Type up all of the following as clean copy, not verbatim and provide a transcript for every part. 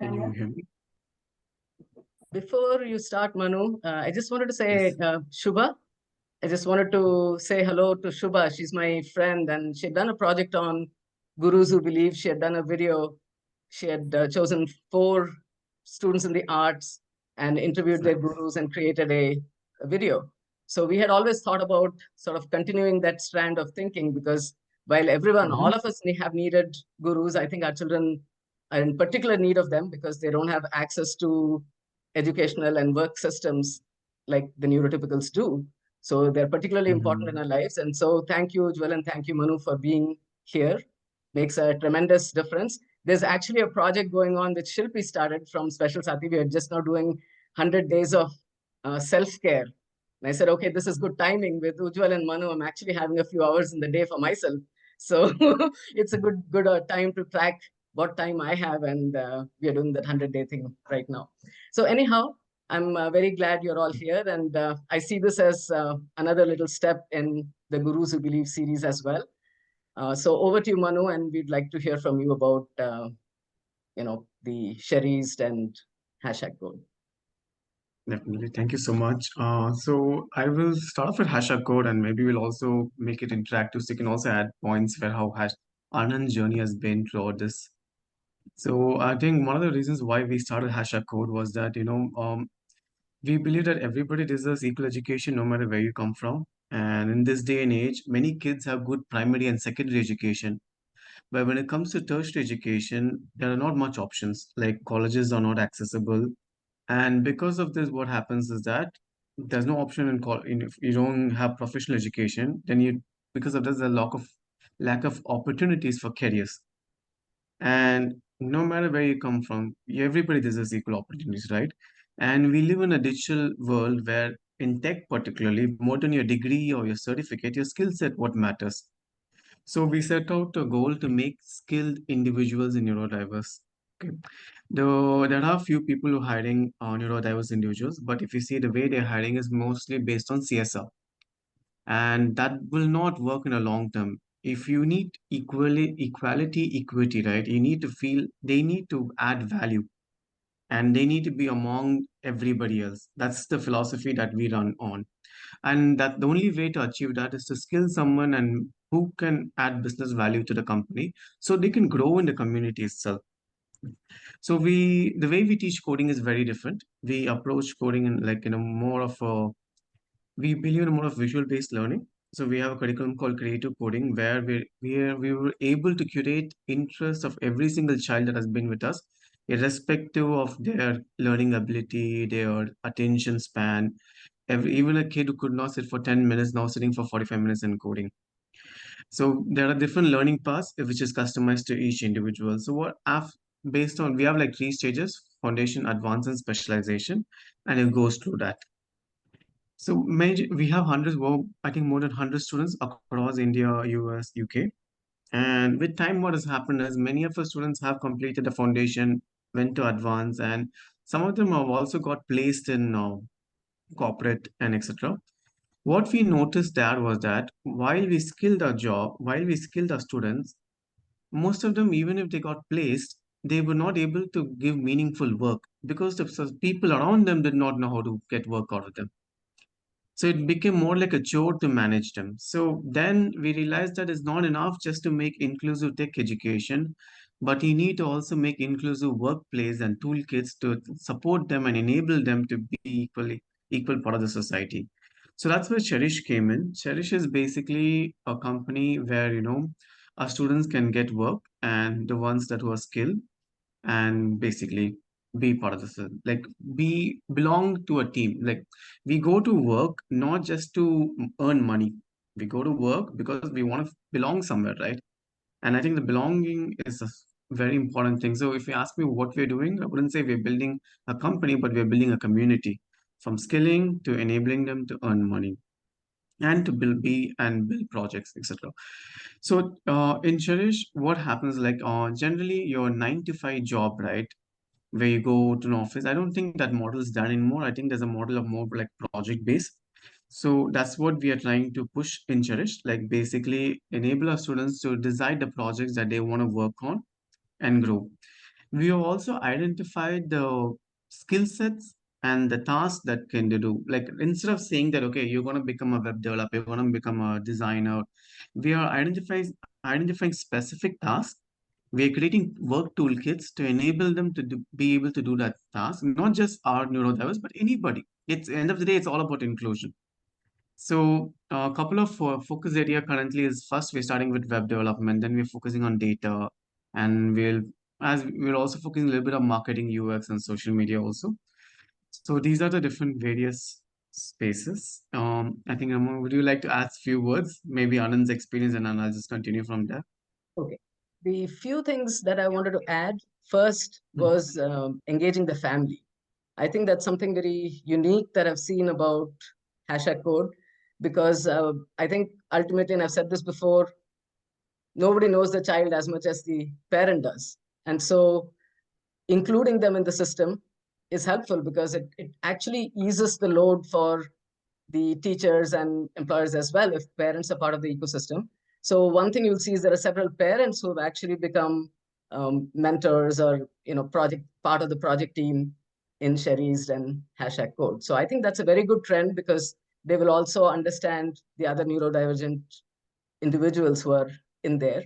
Can you hear me? Before you start, Manu, I just wanted to say, Yes. Shubha, I just wanted to say hello to Shubha. She's my friend, and she had done a project on Gurus Who Believe. She had done a video. She had chosen 4 students in the arts and interviewed their Exactly. gurus and created a video. So we had always thought about sort of continuing that strand of thinking because while everyone, Mm-hmm. all of us have needed gurus, I think our children are in particular need of them because they don't have access to educational and work systems like the neurotypicals do. So they're particularly important in Mm-hmm. our lives. And so thank you, Ujwal, and thank you, Manu, for being here. Makes a tremendous difference. There's actually a project going on which Shilpi started from Special Sati. We are just now doing 100 days of self-care. And I said, okay, this is good timing with Ujwal and Manu. I'm actually having a few hours in the day for myself. So it's a good time to track what time I have. And we are doing that 100-day thing right now. So anyhow, I'm very glad you're all here. And I see this as another little step in the Gurus Who Believe series as well. So over to you, Manu, and we'd like to hear from you about, the Sherry's and hashtag goal. Definitely. Thank you so much. So I will start off with hashtag code and maybe we'll also make it interactive so you can also add points where how Anand's journey has been throughout this. So I think one of the reasons why we started hashtag code was that, we believe that everybody deserves equal education no matter where you come from. And in this day and age, many kids have good primary and secondary education. But when it comes to tertiary education, there are not much options. Like colleges are not accessible, and because of this, what happens is that there's no option if you don't have professional education, then you because of this, there's a lack of opportunities for careers. And no matter where you come from, everybody deserves equal opportunities, right? And we live in a digital world where in tech particularly, more than your degree or your certificate, your skill set what matters. So we set out a goal to make skilled individuals in neurodiverse. Okay. Though there are few people who are hiring neurodiverse individuals, but if you see the way they're hiring is mostly based on CSR, and that will not work in a long term. If you need equality, equity, right? You need to feel they need to add value, and they need to be among everybody else. That's the philosophy that we run on, and that the only way to achieve that is to skill someone and who can add business value to the company so they can grow in the community itself. So the way we teach coding is very different. We approach coding in like more of a we believe in more of visual based learning. So we have a curriculum called creative coding where we were able to curate interests of every single child that has been with us, irrespective of their learning ability, their attention span. Even a kid who could not sit for 10 minutes now sitting for 45 minutes in coding. So there are different learning paths which is customized to each individual. So based on we have like 3 stages: foundation, advanced, and specialization, and it goes through that. So we have hundreds, well, I think more than 100 students across India, US, UK. And with time, what has happened is many of our students have completed the foundation, went to advance, and some of them have also got placed in corporate and etc. What we noticed there was that while we skilled our students, most of them, even if they got placed, they were not able to give meaningful work because the people around them did not know how to get work out of them. So it became more like a chore to manage them. So then we realized that it's not enough just to make inclusive tech education, but you need to also make inclusive workplace and toolkits to support them and enable them to be equal part of the society. So that's where Cherish came in. Cherish is basically a company where our students can get work, and the ones that were skilled and basically be part of the system, like be belong to a team. Like we go to work not just to earn money, we go to work because we want to belong somewhere, right? And I think the belonging is a very important thing. So if you ask me what we're doing, I wouldn't say we're building a company, but we're building a community, from skilling to enabling them to earn money and to build projects, etc. So in Cherish, what happens like generally your 9 to 5 job, right, where you go to an office. I don't think that model is done anymore. I think there's a model of more like project based. So that's what we are trying to push in Cherish, like basically enable our students to decide the projects that they want to work on and grow. We have also identified the skill sets and the tasks that can they do. Like instead of saying that, okay, you're going to become a web developer, you're going to become a designer, we are identifying specific tasks. We are creating work toolkits to enable them to be able to do that task, not just our neurodiverse, but anybody. It's end of the day, it's all about inclusion. So a couple of focus area currently is first we're starting with web development, then we're focusing on data, and we're also focusing a little bit on marketing, UX, and social media also. So these are the different various spaces. I think Ramon, would you like to add few words? Maybe Anand's experience, and then I'll just continue from there. Okay. The few things that I wanted to add first Mhm. was engaging the family. I think that's something very unique that I've seen about hashtag code because I think ultimately, and I've said this before, nobody knows the child as much as the parent does. And so including them in the system is helpful because it actually eases the load for the teachers and employers as well if parents are part of the ecosystem. So one thing you'll see is there are several parents who have actually become mentors or project part of the project team in Sherry's and hashtag code. So I think that's a very good trend because they will also understand the other neurodivergent individuals who are in there.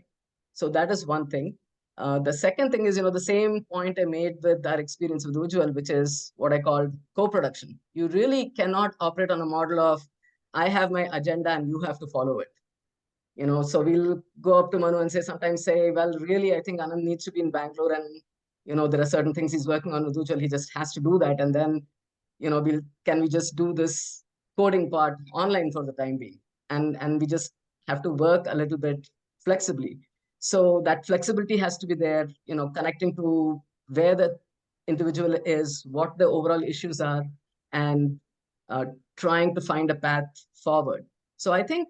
So that is one thing. The second thing is, the same point I made with our experience with Ujjwal, which is what I call co-production. You really cannot operate on a model of, I have my agenda and you have to follow it. So we'll go up to Manu and sometimes say, well, really, I think Anand needs to be in Bangalore and, there are certain things he's working on with Ujjwal. He just has to do that. And then, can we just do this coding part online for the time being? And we just have to work a little bit flexibly. So that flexibility has to be there, connecting to where the individual is, what the overall issues are, and uh, trying to find a path forward. So I think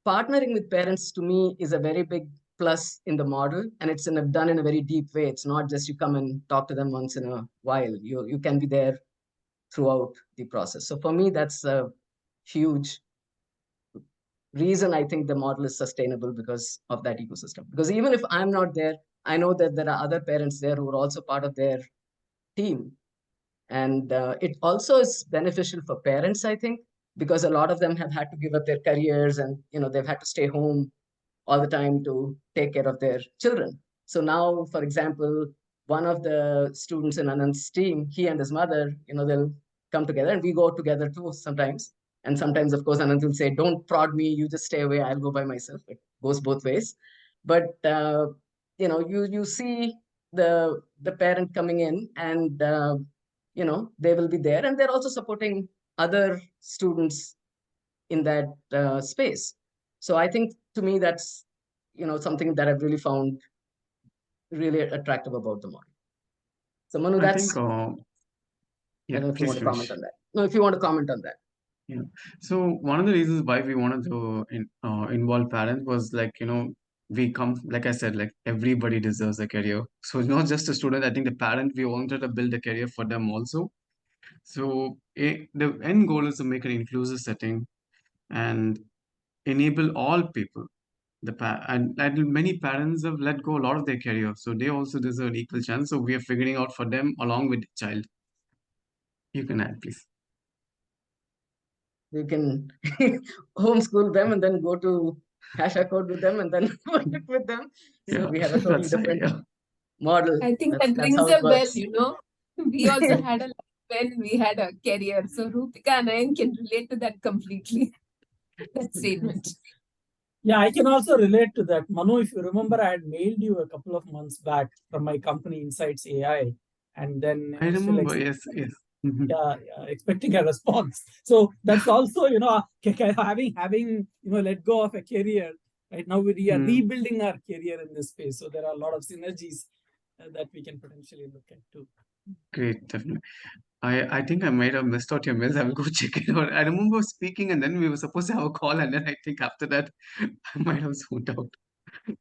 partnering with parents to me is a very big plus in the model, and it's done in a very deep way. It's not just you come and talk to them once in a while. You can be there throughout the process. So for me, that's a huge reason I think the model is sustainable because of that ecosystem. Because even if I'm not there, I know that there are other parents there who are also part of their team. And it also is beneficial for parents, I think, because a lot of them have had to give up their careers and they've had to stay home all the time to take care of their children. So now, for example, one of the students in Anand's team, he and his mother, they'll come together and we go together too sometimes. And sometimes, of course, Anand will say, don't prod me, you just stay away, I'll go by myself. It goes both ways. But, you see the parent coming in and, they will be there and they're also supporting other students in that space. So I think to me that's something that I've really found really attractive about the model. So Manu, I think, that's I yeah, don't know if you please want to comment finish. on that. No, if you want to comment on that. Yeah. So one of the reasons why we wanted to involve parents was like, we come, like I said, like everybody deserves a career. So it's not just a student. I think the parent, we wanted to build a career for them also. So the end goal is to make an inclusive setting and enable all people. And many parents have let go a lot of their career, so they also deserve an equal chance. So we are figuring out for them along with the child. You can add, please. You can homeschool them and then go to hashtag code with them and then work with them. So Yeah, we have a totally that's right. different Yeah. model. I think That's that that's rings how it a bell, works. We also had a life when we had a career. So Rupika and I can relate to that completely. That statement. Yeah, I can also relate to that. Manu, if you remember, I had mailed you a couple of months back from my company Insights AI, and then I still remember. Yes, yes. Mhm. expecting a response. So that's also, having let go of a career. Right now, we are Mm, rebuilding our career in this space. So there are a lot of synergies that we can potentially look at too. great, definitely. I think I might have missed out your mails. I will go check it out. I remember speaking, and then we were supposed to have a call, and then I think after that, I might have zoned out.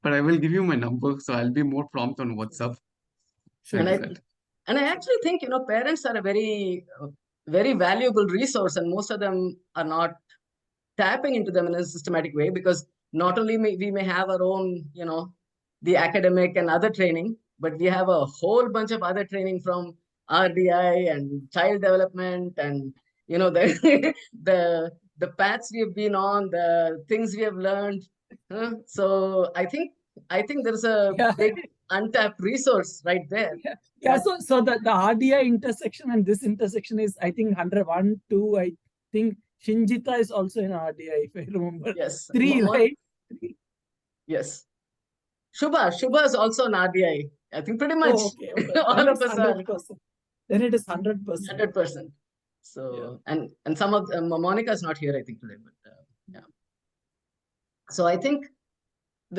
But I will give you my number, so I'll be more prompt on WhatsApp. Sure, And Thank you I for sure. that. and I actually think parents are a very valuable resource, and most of them are not tapping into them in a systematic way because not only we may have our own the academic and other training, but we have a whole bunch of other training from RDI and child development, and the the paths we have been on, the things we have learned. So I think there's a Yeah. big untapped resource right there. Yeah. That- So the RDI intersection and this intersection is, I think, 101, 2. I think Shinjita is also in RDI, if I remember. yes. 3, right? Yes. Shubha is also an RDI. I think pretty much Oh, okay. all Then of it's us are 100%. Then it is 100%. 100%. So and some of Monica is not here, I think, today, but yeah. So I think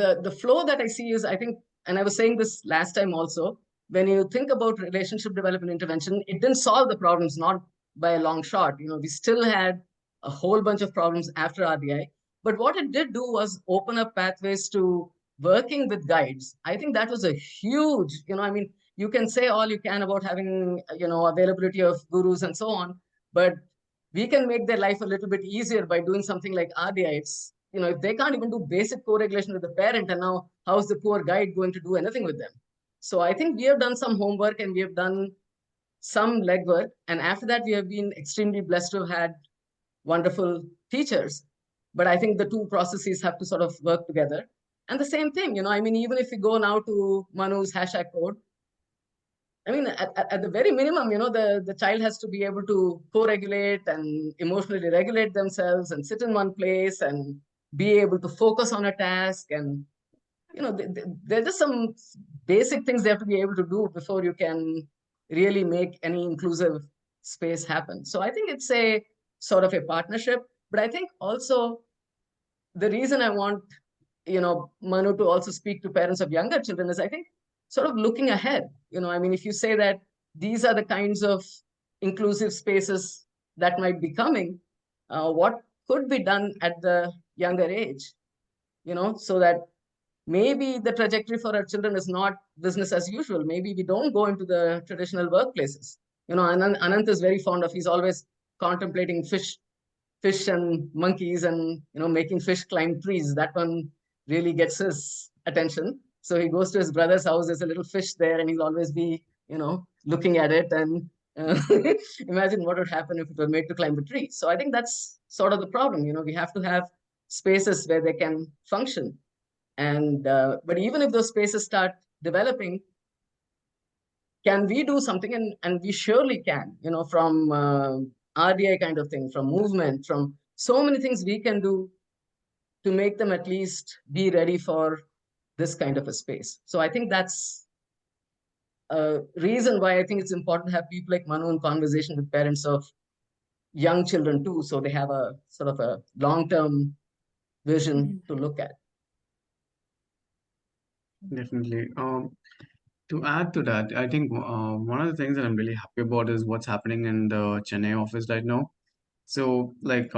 the flow that I see is, I think, and I was saying this last time also, when you think about relationship development intervention, it didn't solve the problems, not by a long shot. We still had a whole bunch of problems after RDI, but what it did do was open up pathways to working with guides. I think that was a huge, I mean, you can say all you can about having, availability of gurus and so on, but we can make their life a little bit easier by doing something like RDI. If they can't even do basic co-regulation with the parent, and now how's the poor guide going to do anything with them? So I think we have done some homework and we have done some legwork. And after that, we have been extremely blessed to have had wonderful teachers. But I think the two processes have to sort of work together. And the same thing, I mean, even if we go now to Manu's hashtag code, I mean, at the very minimum, the child has to be able to co-regulate and emotionally regulate themselves and sit in one place and be able to focus on a task. And, there are just some basic things they have to be able to do before you can really make any inclusive space happen. So I think it's a sort of a partnership. But I think also the reason I want, Manu to also speak to parents of younger children is, I think, sort of looking ahead. I mean, if you say that these are the kinds of inclusive spaces that might be coming, what could be done at the younger age, so that maybe the trajectory for our children is not business as usual. Maybe we don't go into the traditional workplaces. Anant is very fond of, he's always contemplating fish and monkeys and making fish climb trees. That one really gets his attention. So he goes to his brother's house. There's a little fish there, and he'll always be looking at it. And imagine what would happen if it were made to climb a tree. So I think that's sort of the problem. We have to have spaces where they can function. And but even if those spaces start developing, can we do something? And we surely can, from RDI kind of thing, from movement, from so many things we can do to make them at least be ready for this kind of a space. So I think that's a reason why I think it's important to have people like Manu in conversation with parents of young children too, so they have a sort of a long-term vision to look at. Definitely. To add to that, I think one of the things that I'm really happy about is what's happening in the Chennai office right now. So, like,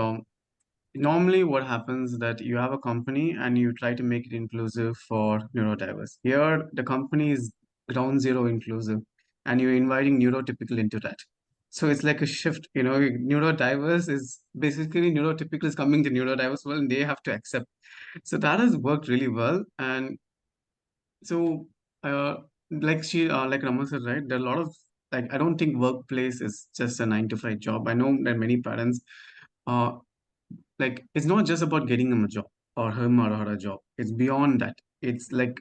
normally what happens is that you have a company and you try to make it inclusive for neurodiverse. Here, the company is ground zero inclusive, and you're inviting neurotypical into that. So it's like a shift. Neurodiverse is basically neurotypical is coming to neurodiverse world, and they have to accept. So that has worked really well, and so, like Rama said, right? There are a lot of like I don't think workplace is just a 9 to 5 job. I know that many parents, uh, like it's not just about getting him a job or him or her a job. It's beyond that. It's like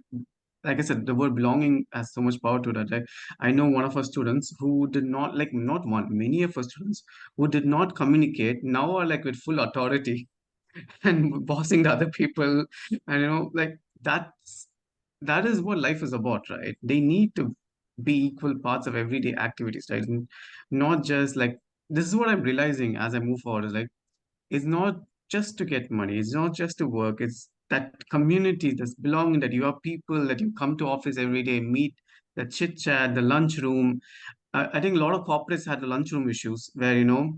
I said, the word belonging has so much power to that. Like I know one of our students who did not like not one, many of our students who did not communicate now are like with full authority and bossing the other people, and like that is what life is about, right? They need to be equal parts of everyday activities, right? And not just like this is what I'm realizing as I move forward is like it's not just to get money, it's not just to work, it's that community, this belonging, that you are people, that you come to office every day, meet, the chit chat, the lunch room. I think a lot of corporates had the lunchroom issues where,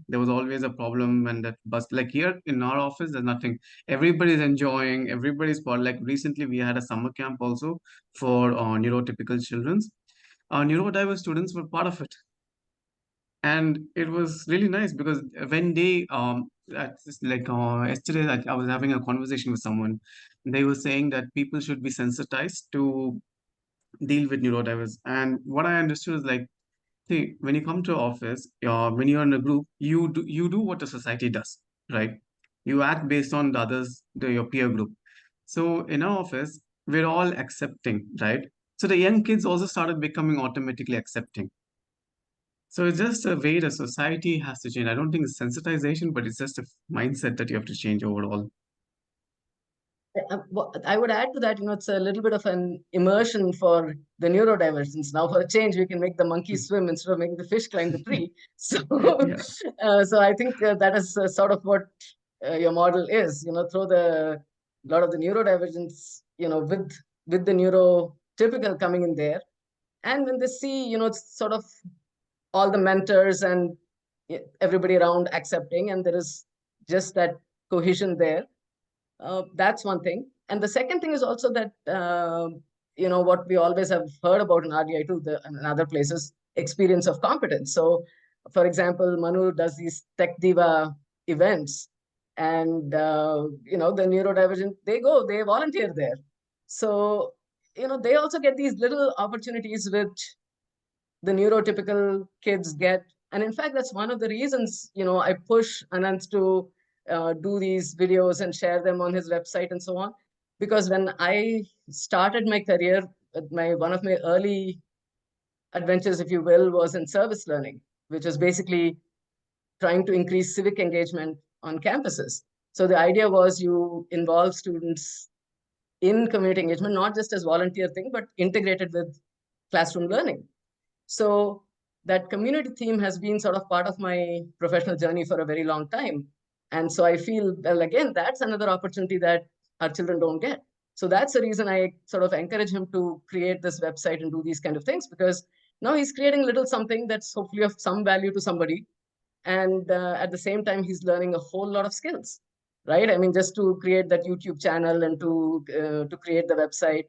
there was always a problem when that bus, like here in our office, there's nothing. Everybody's enjoying, everybody's part. Like recently, we had a summer camp also for neurotypical children's. Our neurodiverse students were part of it. And it was really nice because when they, yesterday, I was having a conversation with someone. They were saying that people should be sensitized to deal with neurodiverse. And what I understood is like, see, when you come to office, when you're in a group, you do what the society does, right? You act based on the others, your peer group. So in our office, we're all accepting, right? So the young kids also started becoming automatically accepting. So it's just a way the society has to change. I don't think it's sensitization, but it's just a mindset that you have to change overall. I would add to that, it's a little bit of an immersion for the neurodivergence. Now, for a change, we can make the monkey swim instead of making the fish climb the tree. So, Yeah. so I think that is sort of what your model is. Throw the lot of the neurodivergence, with the neurotypical coming in there, and when they see, it's sort of all the mentors and everybody around accepting, and there is just that cohesion there. That's one thing. And the second thing is also that, what we always have heard about in RDI too, and other places, experience of competence. So, for example, Manu does these Tech Diva events, and, the neurodivergent, they volunteer there. So, they also get these little opportunities which the neurotypical kids get. And in fact, that's one of the reasons, I push Anant to do these videos and share them on his website and so on. Because when I started my career, one of my early adventures, if you will, was in service learning, which was basically trying to increase civic engagement on campuses. So the idea was you involve students in community engagement, not just as volunteer thing, but integrated with classroom learning. So that community theme has been sort of part of my professional journey for a very long time. And so I feel, well, again, that's another opportunity that our children don't get. So that's the reason I sort of encourage him to create this website and do these kind of things, because now he's creating a little something that's hopefully of some value to somebody. And at the same time, he's learning a whole lot of skills, right? I mean, just to create that YouTube channel and to create the website,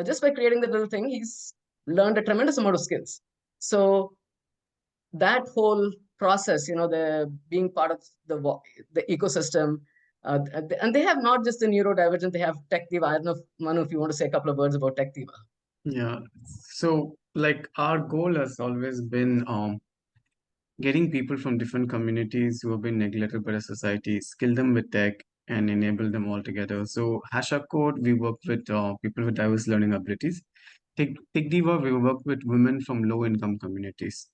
just by creating the little thing, he's learned a tremendous amount of skills. So that whole process, the being part of the ecosystem, and they have not just the neurodivergent, they have Tech Diva. I don't know if, Manu, if you want to say a couple of words about Tech Diva. Yeah. So like our goal has always been getting people from different communities who have been neglected by the society, skill them with tech, and enable them all together. So, Hasha Code, we work with people with diverse learning abilities. Tech Diva, we work with women from low income communities,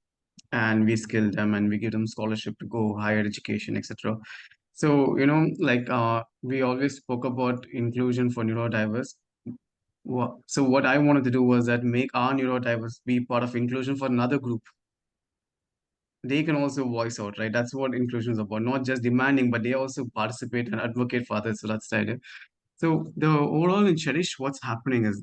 and we skill them and we give them scholarship to go higher education, etc. So, like we always spoke about inclusion for neurodiverse. So, what I wanted to do was that make our neurodiverse be part of inclusion for another group. They can also voice out, right? That's what inclusion is about. Not just demanding, but they also participate and advocate for others. So that's the idea. So the overall in Cherish, what's happening is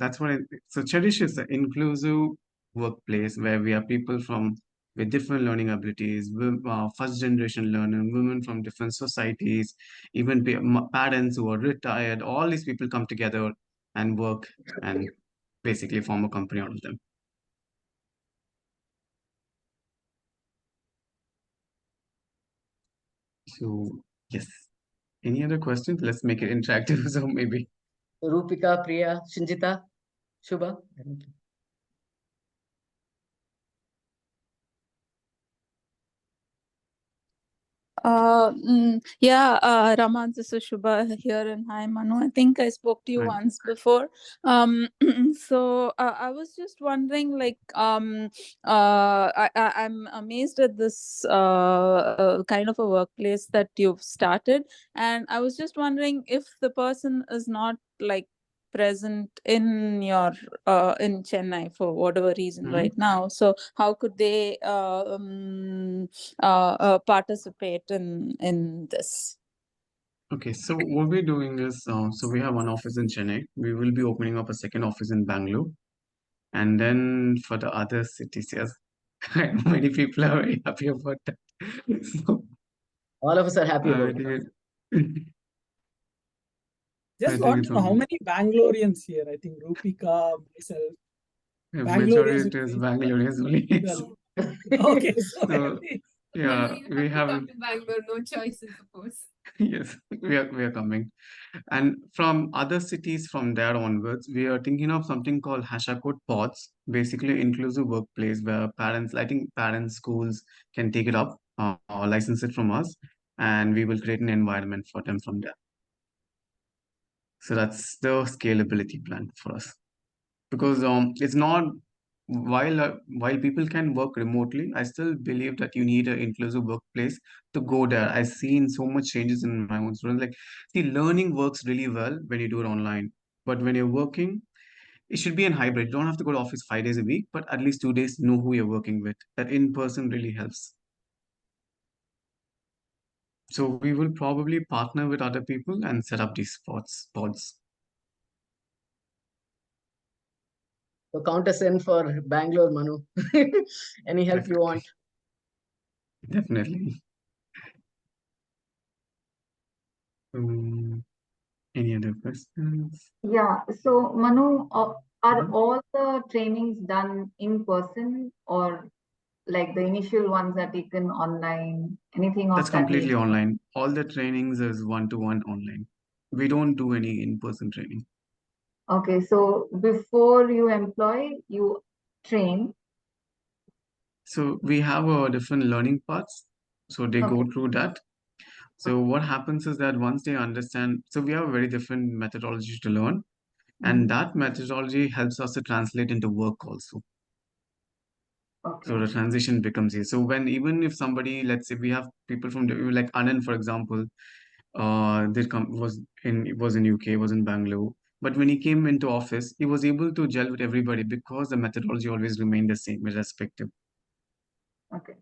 so Cherish is an inclusive workplace where we have people from with different learning abilities, first generation learner, women from different societies, even parents who are retired. All these people come together and work and basically form a company out of them. So yes. Any other questions? Let's make it interactive. So maybe. Rupika, Priya, Shinjita, Shubha. Yeah, Raman, this is Shubha here, and hi, Manu. I think I spoke to you Right. once before. So I was just wondering, like, I'm amazed at this kind of a workplace that you've started, and I was just wondering if the person is not like present in your in Chennai for whatever reason right now. So how could they participate in this? Okay, so what we're doing is, so we have one office in Chennai. We will be opening up a second office in Bangalore. And then for the other cities, yes, I know many people are very happy about that. So All of us are happy I about it. think I Just think want it's to know how many Bangaloreans here. I think Rupika, myself, a Bangaloreans majority will is be Bangaloreans only. well. Okay, so So Yeah, You we have to have. come to Bangalore. No choice, I suppose. Yes, we are coming. And from other cities from there onwards, we are thinking of something called Hashakot Pods, basically inclusive workplace where parents, I think parents, schools can take it up, or license it from us, and we will create an environment for them from there. So that's the scalability plan for us. Because it's not while people can work remotely, I still believe that you need an inclusive workplace to go there. I've seen so much changes in my own students. Like, see, learning works really well when you do it online, but when you're working, it should be in hybrid. You don't have to go to office 5 days a week, but at least 2 days know who you're working with. That in person really helps. So we will probably partner with other people and set up these pods. So count us in for Bangalore, Manu. Any help you want? Definitely. Any other questions? Yeah. So Manu, are Mhm. all the trainings done in person or like the initial ones are taken online? Anything That's of that completely nature? online. All the trainings is one-to-one online. We don't do any in-person training. Okay. So before you employ, you train. So we have different learning paths. So they Okay. go through that. So what happens is that once they understand, so we have a very different methodology to learn, and Mhm. that methodology helps us to translate into work also. So Okay. the transition becomes easy. So when even if somebody, let's say we have people from like Anand, for example, did come was in UK, was in Bangalore. But when he came into office, he was able to gel with everybody because the methodology always remained the same, irrespective. Okay.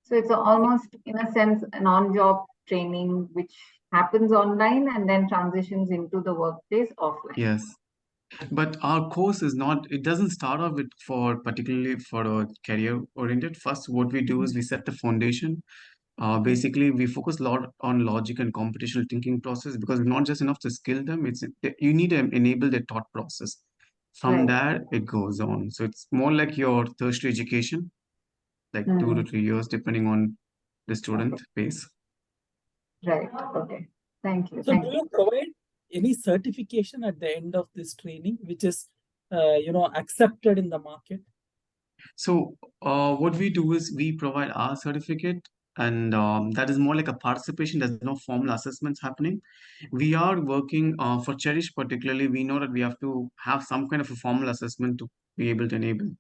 So it's almost, in a sense, an on-job training which happens online and then transitions into the workplace offline. Yes. But our course is not, it doesn't start off with for particularly for a career oriented. First, what we do is we set the foundation. Basically, we focus a lot on logic and computational thinking process because it's not just enough to skill them. It's you need to enable their thought process. From Right. there, it goes on. So it's more like your tertiary education, like 2 to 3 years, depending on the Okay. student pace. Right. Okay. Thank you. So do Thank you. you provide any certification at the end of this training, which is, accepted in the market? So what we do is we provide our certificate, and that is more like a participation. There's no formal assessments happening. We are working for Cherish particularly. We know that we have to have some kind of a formal assessment to be able to enable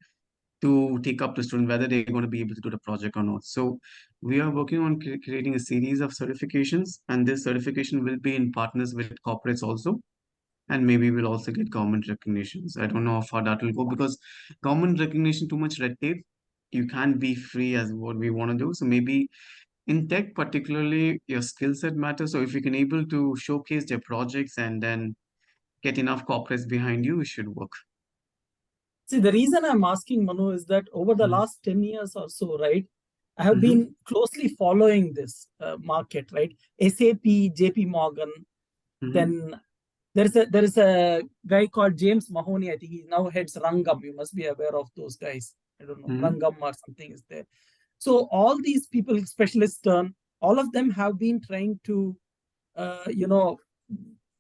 to take up the student whether they're going to be able to do the project or not. So we are working on creating a series of certifications, and this certification will be in partners with corporates also, and maybe we'll also get government recognitions. I don't know how far that will go because government recognition, too much red tape. You can't be free as what we want to do. So maybe in tech, particularly, your skill set matters. So if you can able to showcase their projects and then get enough corporates behind you, it should work. See, the reason I'm asking, Manu, is that over the Mhm. last 10 years or so, right, I have Mhm. been closely following this market, right? SAP, JP Morgan, Mhm. then there is a guy called James Mahoney. I think he now heads Rangam. You must be aware of those guys. I don't know, Mhm. Rangam or something is there. So all these people, specialists turn, all of them have been trying to,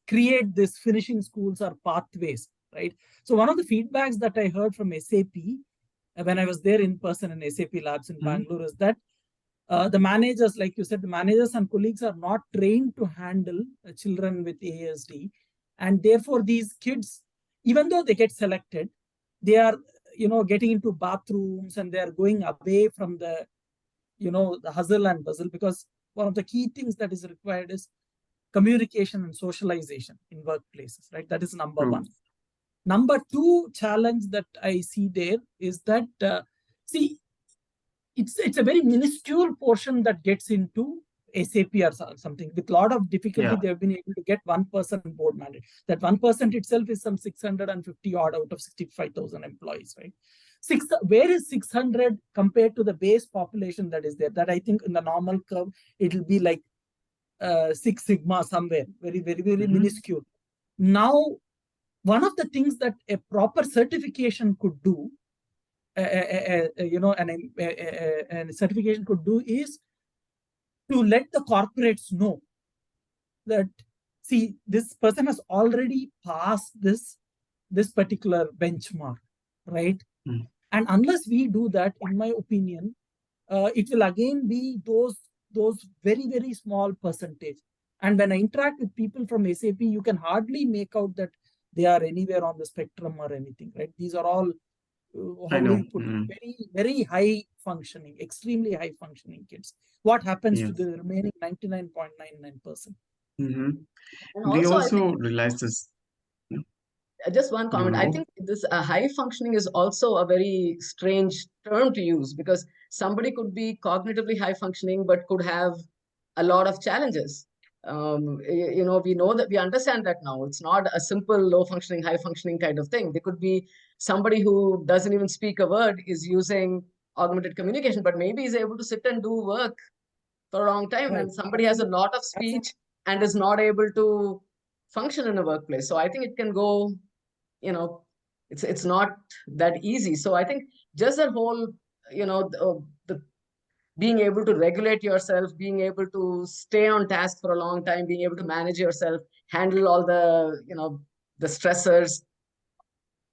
create this finishing schools or pathways, right? So one of the feedbacks that I heard from SAP when I was there in person in SAP labs in Mhm. Bangalore is that the managers, like you said, the managers and colleagues are not trained to handle children with ASD, and therefore these kids, even though they get selected, they are getting into bathrooms and they are going away from the hustle and bustle, because one of the key things that is required is communication and socialization in workplaces, right? That is number True. one. Number two challenge that I see there is that see, it's a very minuscule portion that gets into SAP or something. With a lot of difficulty, Yeah. they have been able to get 1% board mandate. That 1% itself is some 650 odd out of 65,000 employees, right? Where is 600 compared to the base population that is there? That I think in the normal curve, it will be like 6 sigma somewhere, very, very, very Mhm. minuscule. Now, one of the things that a proper certification could do a certification could do is to let the corporates know that, see, this person has already passed this particular benchmark, right? Mm. And unless we do that, in my opinion, it will again be those very, very small percentage. And when I interact with people from SAP, you can hardly make out that they are anywhere on the spectrum or anything, right? These are all, I how do know. you put it, very, very high functioning, extremely high functioning kids. What happens to Yes. the remaining 99.99%? Mm-hmm. And We also, I think also realize this. just one comment. I No. think this high functioning is also a very strange term to use, because somebody could be cognitively high functioning but could have a lot of challenges. We know that, we understand that now. It's not a simple low functioning, high functioning kind of thing. There could be somebody who doesn't even speak a word, is using augmented communication, but maybe is able to sit and do work for a long time. Right. And somebody has a lot of speech and is not able to function in a workplace. So I think it can go, it's not that easy. So I think just that whole, the being able to regulate yourself, being able to stay on task for a long time, being able to manage yourself, handle all the, the stressors,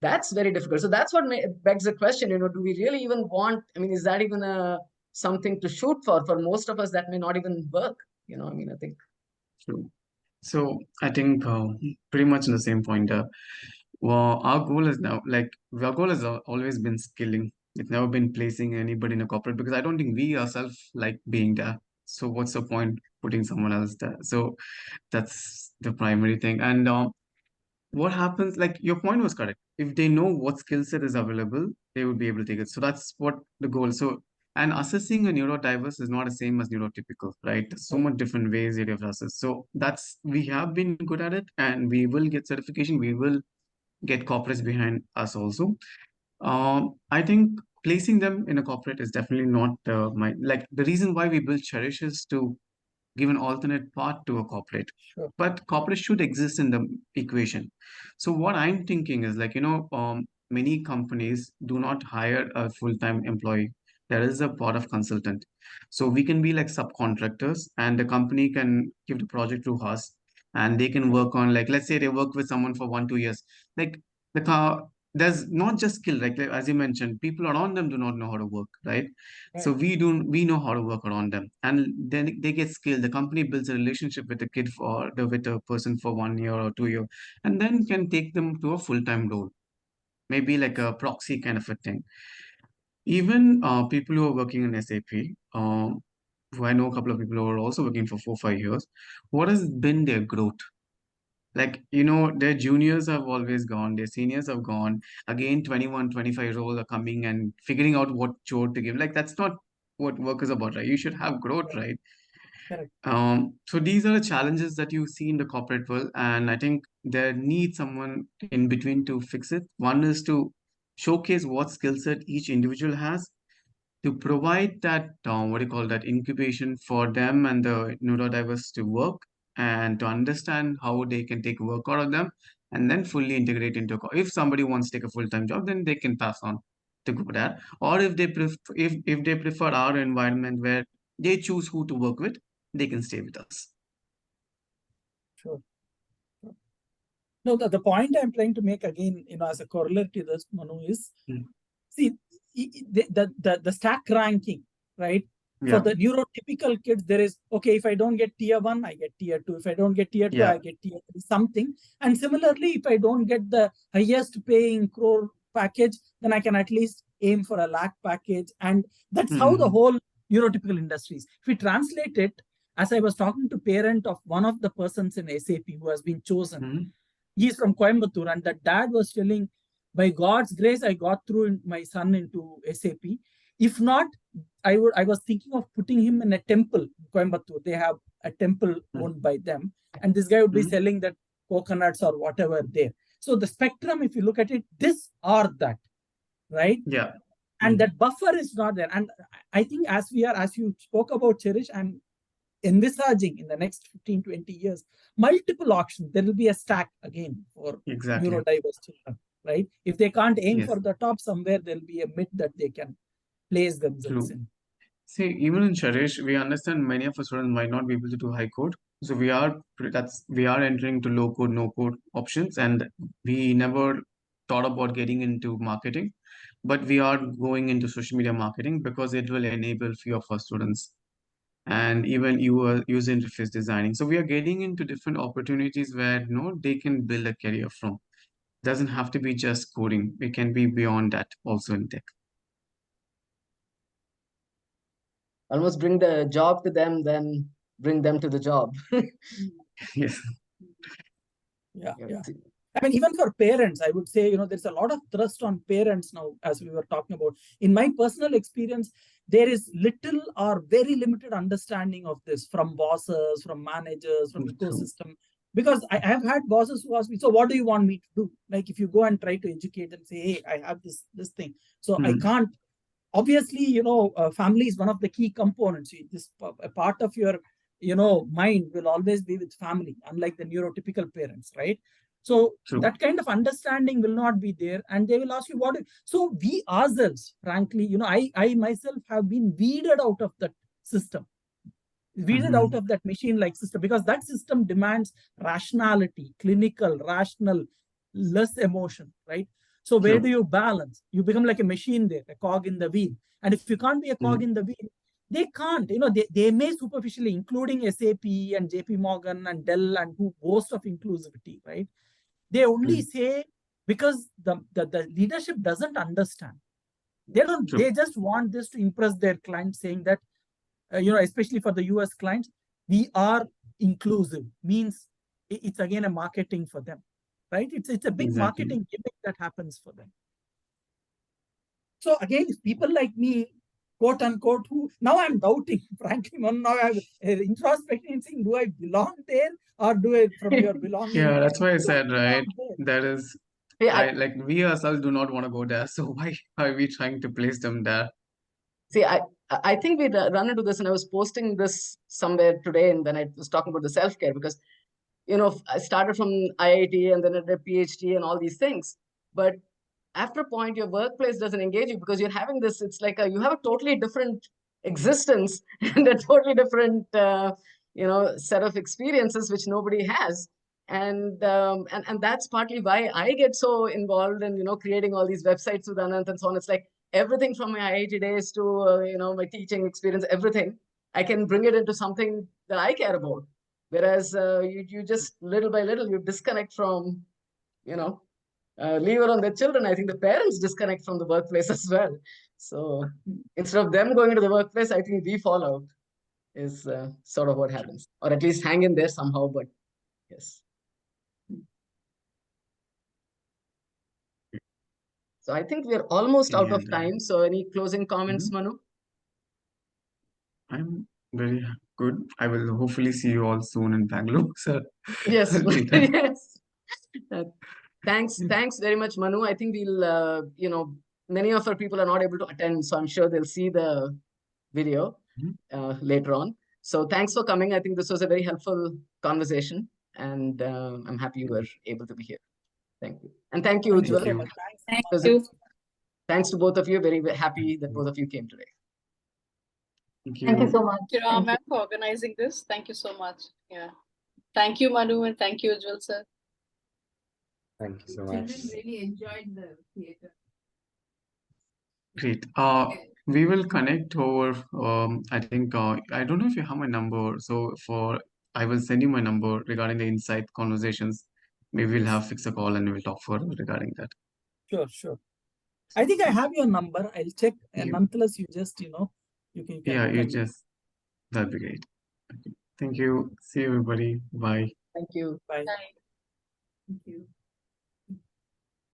that's very difficult. So that's what begs the question, do we really even want, I mean, is that even something to shoot for? For most of us, that may not even work. I think. True. So I think pretty much in the same point. Well, our goal is now, like, our goal has always been skilling. It's never been placing anybody in a corporate, because I don't think we ourselves like being there. So what's the point putting someone else there? So that's the primary thing. And what happens, like your point was correct. If they know what skill set is available, they would be able to take it. So that's what the goal. So, and assessing a neurodiverse is not the same as neurotypical, right? There's so much different ways that you have to assess. So that's, we have been good at it, and we will get certification. We will get corporates behind us also. I think placing them in a corporate is definitely not my, like, the reason why we build Cherish is to give an alternate path to a corporate. Sure. But corporate should exist in the equation. So what I'm thinking is, like, many companies do not hire a full-time employee. There is a part of consultant. So we can be like subcontractors, and the company can give the project to us, and they can work on, like, let's say they work with someone for 1-2 years. Like, the car, there's not just skill, like as you mentioned, people around them do not know how to work, right? So we know how to work around them, and then they get skilled. The company builds a relationship with the kid with a person for 1 year or 2 year, and then can take them to a full-time role, maybe like a proxy kind of a thing. Even people who are working in SAP, who I know a couple of people who are also working for 4-5 years, what has been their growth? Like, their juniors have always gone, their seniors have gone. Again, 21, 25-year-olds are coming and figuring out what chore to give. Like, that's not what work is about, right? You should have growth, right? Correct. So these are the challenges that you see in the corporate world, and I think there needs someone in between to fix it. One is to showcase what skill set each individual has, to provide that what do you call that, incubation for them and the neurodiverse to work, and to understand how they can take work out of them, and then fully integrate into if somebody wants to take a full-time job, then they can pass on to go there. Or if they if they prefer our environment where they choose who to work with, they can stay with us. Sure. No, the point I'm trying to make again, as a corollary to this, Manu, is see the stack ranking, right? Yeah. For the neurotypical kids, there is, okay, if I don't get tier 1, I get tier 2. If I don't get tier 2, Yeah. I get tier 3, something. And similarly, if I don't get the highest paying crore package, then I can at least aim for a lakh package. And that's how the whole neurotypical industries. If we translate it, as I was talking to parent of one of the persons in SAP who has been chosen, he's from Coimbatore, and the dad was telling, by God's grace, I got through my son into SAP. If not, I was thinking of putting him in a temple in Coimbatore. They have a temple owned by them, and this guy would be selling that coconuts or whatever there. So the spectrum, if you look at it, this or that, right? Yeah. And that buffer is not there. And I think as you spoke about Cherish, I'm envisaging in the next 15-20 years multiple options. There will be a stack again for Exactly. neurodiverse children. right? If they can't aim Yes. for the top, somewhere there'll be a mid that they can place themselves True. in. See, even in Sharish, we understand many of our students might not be able to do high code. So we are entering to low code, no code options, and we never thought about getting into marketing, but we are going into social media marketing because it will enable few of our students and even user interface designing. So we are getting into different opportunities where they can build a career from. Doesn't have to be just coding. It can be beyond that also in tech. Almost bring the job to them, then bring them to the job. Yes. Yeah. Yeah. I mean, even for parents, I would say, there's a lot of thrust on parents now, as we were talking about. In my personal experience, there is little or very limited understanding of this from bosses, from managers, from True. ecosystem. Because I have had bosses who ask me, so what do you want me to do? Like, if you go and try to educate them, say, hey, I have this thing. So I can't. Obviously, family is one of the key components. This a part of your, mind will always be with family, unlike the neurotypical parents, right? So True. that kind of understanding will not be there, and they will ask you what. So we ourselves, frankly, I myself have been weeded out of that system, weeded out of that machine-like system, because that system demands rationality, clinical, rational, less emotion, right? So where do you balance? You become like a machine there, a cog in the wheel. And if you can't be a cog in the wheel, they can't. They may superficially, including SAP and JP Morgan and Dell and who boast of inclusivity, right? They only say because the leadership doesn't understand. They don't. They just want this to impress their clients, saying that especially for the US clients, we are inclusive. Means it's again a marketing for them, right? It's a big marketing gimmick that happens for them. So again, people like me, quote unquote, who now I'm doubting, frankly, now I'm introspecting, saying, do I belong there or do I from your belonging? Yeah, that's why I said, right? That is, like we ourselves do not want to go there. So why are we trying to place them there? See, I think we run into this, and I was posting this somewhere today, and then I was talking about the self-care because, I started from IIT and then I did a PhD and all these things. But after a point, your workplace doesn't engage you because you're having this, it's like you have a totally different existence and a totally different, set of experiences which nobody has. And that's partly why I get so involved in, creating all these websites with Anant and so on. It's like everything from my IIT days to, my teaching experience, everything, I can bring it into something that I care about. Whereas you just little by little, you disconnect from, leave it on the children. I think the parents disconnect from the workplace as well. So instead of them going to the workplace, I think we fall out is sort of what happens, or at least hang in there somehow. But yes. So I think we're almost out of time. So any closing comments, Manu? I'm very good. I will hopefully see you all soon in Bangalore, sir. Yes, yes. Thanks very much, Manu. I think we'll, many of our people are not able to attend, so I'm sure they'll see the video later on. So thanks for coming. I think this was a very helpful conversation, and I'm happy you were able to be here. Thank you. And thank you, Ujjwal. Thank you. Thank you. Thanks to both of you. Very, very happy that both of you came today. Thank you so much. Ma'am, for organizing this. Thank you so much. Yeah. Thank you, Manu, and thank you, Ujjwal, sir. Thank you so much. Children really enjoyed the theater. Great. We will connect over. I think I don't know if you have my number. So I will send you my number regarding the insight conversations. Maybe we'll have fix a call and we'll talk further regarding that. Sure. I think I have your number. I'll check, and nonetheless, you just you can. Yeah, that'd be great. Okay. Thank you. See you, everybody. Bye. Thank you. Bye. Bye. Thank you.